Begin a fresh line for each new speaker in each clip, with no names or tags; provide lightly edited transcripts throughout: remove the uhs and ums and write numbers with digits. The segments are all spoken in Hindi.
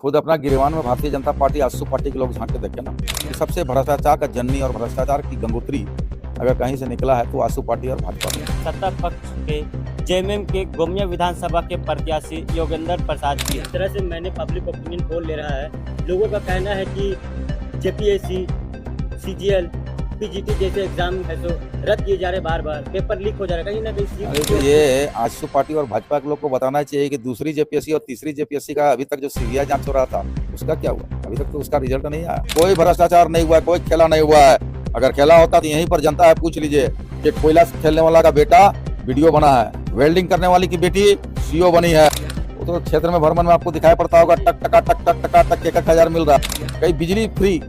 खुद अपना गिरवान में भारतीय जनता पार्टी आजसू पार्टी के लोग झांक के देखे ना, कि सबसे भ्रष्टाचार का जननी और भ्रष्टाचार की गंगोत्री अगर कहीं से निकला है तो आजसू पार्टी और भाजपा में।
सत्ता पक्ष के जेएमएम के गोमिया विधानसभा के प्रत्याशी योगेंद्र प्रसाद जी इस तरह से मैंने पब्लिक ओपिनियन पोल ले रहा है। लोगों का कहना है कि जेपीएससी, सीजीएल, पीजीटी जैसे एग्जाम है तो रद्द किए जा रहे, बार बार पेपर लीक हो जा रहा है, कहीं ना कहीं।
अरे तो ये आजसू पार्टी और भाजपा के लोग को बताना चाहिए कि दूसरी जेपीएससी और तीसरी जेपीएससी का अभी तक जो सीबीआई जांच हो रहा था उसका क्या हुआ? अभी तक तो उसका रिजल्ट नहीं आया। कोई भ्रष्टाचार नहीं हुआ है, कोई खेला नहीं हुआ है। अगर खेला होता तो यहीं पर जनता है पूछ लीजिए कि कोयला खेलने वाला का बेटा वीडियो बना है, वेल्डिंग करने वाली की बेटी सीओ बनी है। वो तो क्षेत्र में भ्रमण में आपको दिखाई पड़ता होगा, टक टका टक टक टका टक 1,000 मिल रहा है। कहीं बिजली फ्री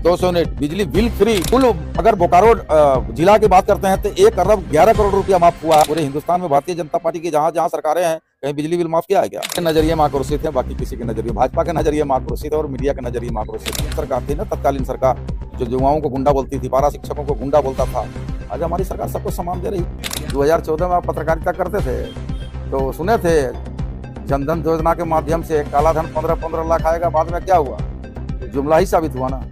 200 यूनिट, बिजली बिल फ्री। कुल अगर बोकारो जिला की बात करते हैं तो 1 अरब 11 करोड़ रुपया माफ हुआ। पूरे हिंदुस्तान में भारतीय जनता पार्टी की जहां जहां सरकारें हैं कहीं बिजली बिल माफ किया है क्या? नजरिए में आक्रोशित है, बाकी किसी के नजरिए, भाजपा के नजरिए में आक्रोशित है और मीडिया के नजरिए में आक्रोशित है। सरकार थी ना तत्कालीन सरकार, जो युवाओं को गुंडा बोलती थी, पारा शिक्षकों को गुंडा बोलता था। आज हमारी सरकार सबको सम्मान दे रही। 2014 में आप पत्रकारिता करते थे तो सुने थे जनधन योजना के माध्यम से काला धन 15-15 लाख आएगा। बाद में क्या हुआ? जुमला ही साबित हुआ ना।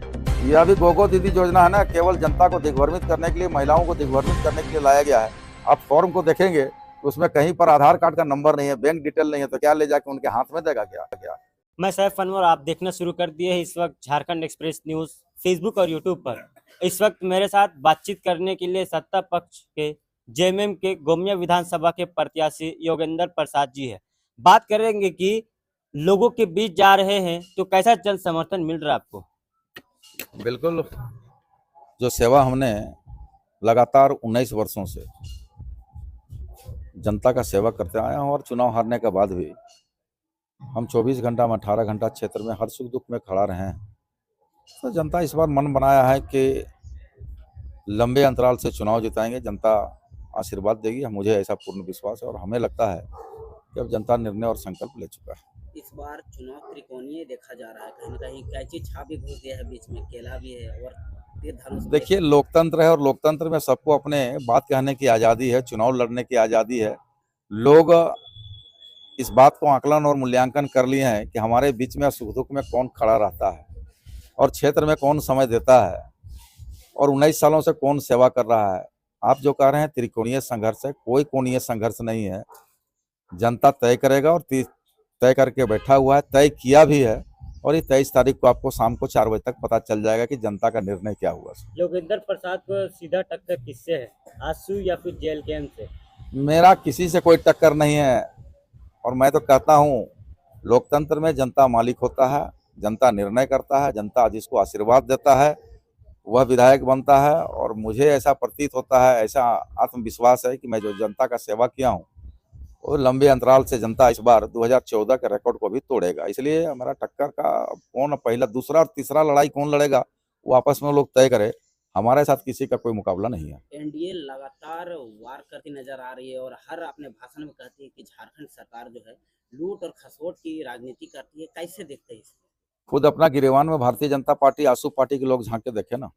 यह अभी गोगो दीदी योजना है ना, केवल जनता को दिग्भ्रमित करने के लिए, महिलाओं को दिग्भ्रमित करने के लिए लाया गया है। आप फॉर्म को देखेंगे उसमें कहीं पर आधार कार्ड का नंबर नहीं है, बैंक डिटेल नहीं है, तो क्या ले जाके उनके हाथ में देगा क्या?
मैं सैफ अनवर, आप देखना शुरू कर दिए इस वक्त झारखंड एक्सप्रेस न्यूज फेसबुक और यूट्यूब पर। इस वक्त मेरे साथ बातचीत करने के लिए सत्ता पक्ष के जेएमएम के गोमिया विधानसभा के प्रत्याशी योगेंद्र प्रसाद जी है। बात करेंगे कि लोगों के बीच जा रहे हैं तो कैसा जन समर्थन मिल रहा है आपको?
बिल्कुल, जो सेवा हमने लगातार 19 वर्षों से जनता का सेवा करते आए हैं और चुनाव हारने के बाद भी हम 24 घंटा में 18 घंटा क्षेत्र में हर सुख दुख में खड़ा रहे हैं। तो जनता इस बार मन बनाया है कि लंबे अंतराल से चुनाव जिताएंगे, जनता आशीर्वाद देगी। मुझे ऐसा पूर्ण विश्वास है और हमें लगता है कि अब जनता निर्णय और संकल्प ले चुका है।
इस बार चुनाव त्रिकोणीय देखा जा रहा है, कहीं ना कहीं कैची छाप भी घुस गया है, बीच में केला भी है और तीर धनुष।
देखिए, लोकतंत्र है और लोकतंत्र में सबको अपने बात कहने की आज़ादी है, चुनाव लड़ने की आज़ादी है। लोग इस बात को आकलन और मूल्यांकन कर लिए हैं कि हमारे बीच में सुख दुख में कौन खड़ा रहता है और क्षेत्र में कौन समय देता है और 19 सालों से कौन सेवा कर रहा है। आप जो कह रहे हैं त्रिकोणीय संघर्ष है, कोई कोणीय संघर्ष नहीं है। जनता तय करेगा और तय करके बैठा हुआ है, तय किया भी है और ये 23 तारीख को आपको शाम को 4 बजे तक पता चल जाएगा कि जनता का निर्णय क्या हुआ।
योगेंद्र प्रसाद को सीधा टक्कर किससे है, आजसू या फिर जेएलकेएम से?
मेरा किसी से कोई टक्कर नहीं है और मैं तो कहता हूँ लोकतंत्र में जनता मालिक होता है, जनता निर्णय करता है, जनता जिसको आशीर्वाद देता है वह विधायक बनता है। और मुझे ऐसा प्रतीत होता है, ऐसा आत्मविश्वास है कि मैं जो जनता का सेवा किया हूँ और लंबे अंतराल से जनता इस बार 2014 के रिकॉर्ड को भी तोड़ेगा। इसलिए हमारा टक्कर का कौन पहला, दूसरा और तीसरा लड़ाई कौन लड़ेगा वो आपस में लोग तय करे। हमारे साथ किसी का कोई मुकाबला नहीं है।
एनडीए लगातार वार करती नजर आ रही है और हर अपने भाषण में कहती है कि झारखंड सरकार जो है लूट और खसोट की राजनीति करती है। कैसे देखते हैं इसको?
खुद अपना गिरवान में भारतीय जनता पार्टी आजसू पार्टी के लोग झांक के देखे ना।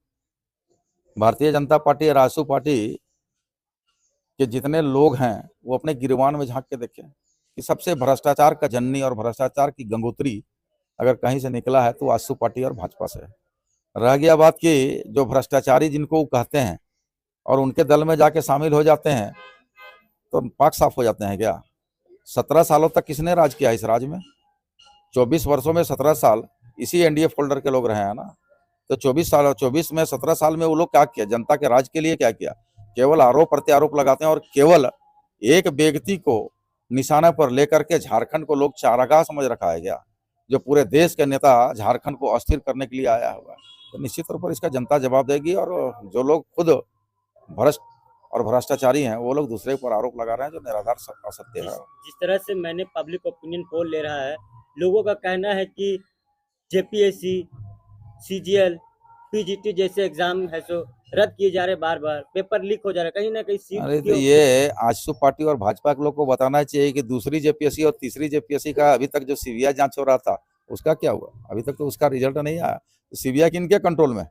भारतीय जनता पार्टी और आजसू पार्टी के जितने लोग हैं वो अपने गिरवान में झांक के देखें कि सबसे भ्रष्टाचार का जननी और भ्रष्टाचार की गंगोत्री अगर कहीं से निकला है तो आजसू पार्टी और भाजपा से है। रह गया बात कि जो भ्रष्टाचारी जिनको कहते हैं और उनके दल में जाके शामिल हो जाते हैं तो पाक साफ हो जाते हैं क्या? 17 सालों तक किसने राज किया इस राज्य में? 24 वर्षों में 17 साल इसी एनडीए फोल्डर के लोग रहे हैं ना। तो 24 में 17 साल में वो लोग क्या किया? जनता के राज के लिए क्या किया? केवल आरोप प्रत्यारोप लगाते हैं और केवल एक व्यक्ति को निशाना पर लेकर के झारखंड को लोग चारागाह समझ रखा है क्या? जो पूरे देश के नेता झारखंड को अस्थिर करने के लिए आया हुआ है। तो निश्चित तौर पर इसका जनता जवाब देगी और जो लोग खुद भ्रष्ट और भ्रष्टाचारी हैं वो लोग दूसरे पर आरोप लगा रहे हैं जो निराधार असत्य है।
जिस तरह से मैंने पब्लिक ओपिनियन पोल ले रहा है, लोगों का कहना है कि जेपीएससी, सीजीएल, पीजीटी जैसे एग्जाम है तो रद्द किए जा रहे, बार बार पेपर लीक हो जा रहा है, कहीं ना कहीं।
अरे तो ये आजसू पार्टी और भाजपा के लोग को बताना चाहिए कि दूसरी जेपीएससी और तीसरी जेपीएससी का अभी तक जो सीबीआई जांच हो रहा था उसका क्या हुआ? अभी तक तो उसका रिजल्ट नहीं आया। तो सीबीआई किनके कंट्रोल में?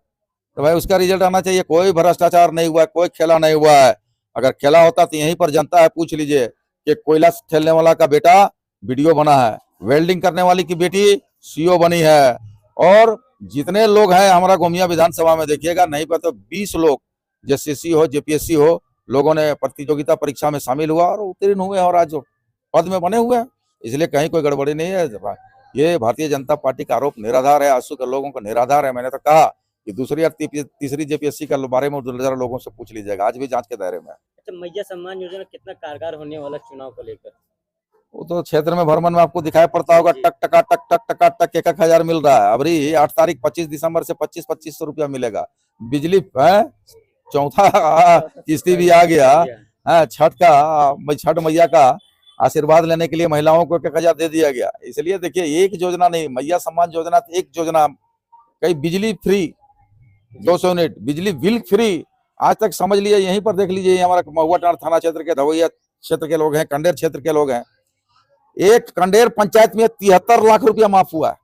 तो भाई उसका रिजल्ट आना चाहिए। कोई भ्रष्टाचार नहीं हुआ है, कोई खेला नहीं हुआ है। अगर खेला होता तो यहीं पर जनता है पूछ लीजिए कि कोयला खेलने वाला का बेटा वीडियो बना है, वेल्डिंग करने वाली की बेटी सीओ बनी है। और जितने लोग हैं हमारा गोमिया विधानसभा में देखिएगा, नहीं पर तो 20 लोग जेसीसी हो जेपीएससी हो लोगों ने प्रतियोगिता परीक्षा में शामिल हुआ और उत्तीर्ण हुए और आज पद में बने हुए हैं। इसलिए कहीं कोई गड़बड़ी नहीं है। ये भारतीय जनता पार्टी का आरोप निराधार है, आंसू के लोगों को निराधार है। मैंने तो कहा कि दूसरी और तीसरी जेपीएससी के बारे में 2000 लोगों से पूछ लीजिएगा, आज भी जांच के दायरे में है।
अच्छा, मैया सम्मान योजना कितना कारगर होने वाला चुनाव को लेकर?
वो तो क्षेत्र में भ्रमण में आपको दिखाई पड़ता होगा,
जी।
टक टका टक टक टका टक 1,000 मिल रहा है। अभी 8 तारीख 25 दिसंबर से 2500 रुपया मिलेगा। बिजली है, चौथा किस्ती भी आ गया है। छठ मैया का आशीर्वाद लेने के लिए महिलाओं को 1,000 दे दिया गया। इसलिए देखिए, एक योजना नहीं, मैया सम्मान योजना एक योजना, कई बिजली फ्री 200 यूनिट, बिजली बिल फ्री। आज तक समझ लिए, यहीं पर देख लीजिए, हमारा महुआ टांड़ थाना क्षेत्र के धवैया क्षेत्र के लोग हैं, कंडेर क्षेत्र के लोग हैं। एक कंडेर पंचायत में 73 लाख रुपया माफ हुआ है,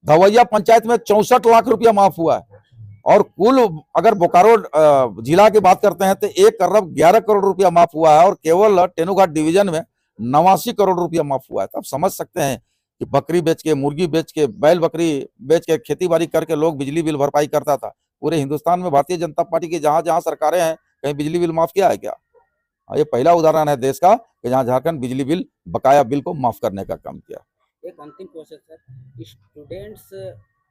धवैया पंचायत में 64 लाख रुपया माफ हुआ है। और कुल अगर बोकारो जिला की बात करते हैं तो 1 अरब 11 करोड़ रुपया माफ हुआ है। और केवल तेनुघाट डिवीजन में 89 करोड़ रुपया माफ हुआ है। तो आप समझ सकते हैं कि बकरी बेच के, मुर्गी बेच के, बैल बकरी बेच के, खेती बाड़ी करके लोग बिजली बिल भरपाई करता था। पूरे हिंदुस्तान में भारतीय जनता पार्टी की जहां जहां सरकारें हैं, कहीं बिजली बिल माफ किया है क्या? ये पहला उदाहरण है देश का कि जहां झारखंड बिजली बिल, बकाया बिल को माफ करने का काम किया।
एक अंतिम क्वेश्चन सर, स्टूडेंट्स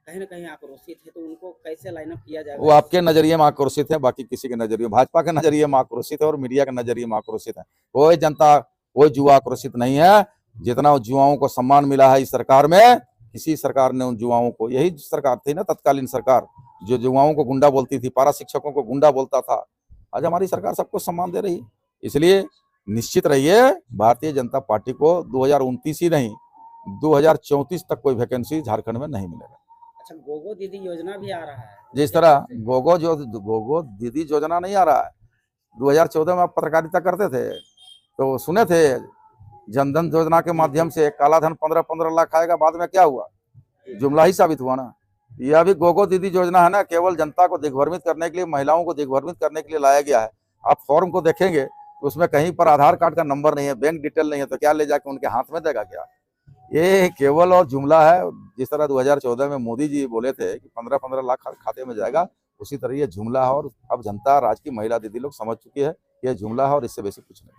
कहीं ना कहीं आक्रोशित है, तो उनको कैसे लाइनअप किया जाएगा?
वो आपके नजरिए में आक्रोशित है, बाकी किसी के नजरिए, भाजपा के नजरिए में आक्रोशित है और मीडिया के नजरिए में आक्रोशित है। कोई जनता, कोई युवा आक्रोशित नहीं है। जितना युवाओं को सम्मान मिला है इस सरकार में, किसी सरकार ने उन युवाओं को, यही सरकार थी ना तत्कालीन सरकार, जो युवाओं को गुंडा बोलती थी, पारा शिक्षकों को गुंडा बोलता था। आज हमारी सरकार सबको सम्मान दे रही है। इसलिए निश्चित रहिए, भारतीय जनता पार्टी को 2029 ही नहीं, 2034 तक कोई वैकेंसी झारखंड में नहीं मिलेगा।
अच्छा, गोगो दीदी योजना भी आ रहा है।
जिस तरह गोगो दीदी योजना नहीं आ रहा है, 2014 में आप पत्रकारिता करते थे तो सुने थे, जनधन योजना के माध्यम से काला धन 15-15 लाख आएगा। बाद में क्या हुआ? जुमला ही साबित हुआ ना। यह भी गोगो दीदी योजना है ना, केवल जनता को दिग्भ्रमित करने के लिए, महिलाओं को दिग्भ्रमित करने के लिए लाया गया है। आप फॉर्म को देखेंगे तो उसमें कहीं पर आधार कार्ड का नंबर नहीं है, बैंक डिटेल नहीं है, तो क्या ले जाके उनके हाथ में देगा क्या? ये केवल और जुमला है। जिस तरह 2014 में मोदी जी बोले थे कि 15-15 लाख खाते में जाएगा, उसी तरह ये जुमला है। और अब जनता, राज्य की महिला दीदी लोग समझ चुकी है ये जुमला है और इससे बेसिक कुछ नहीं।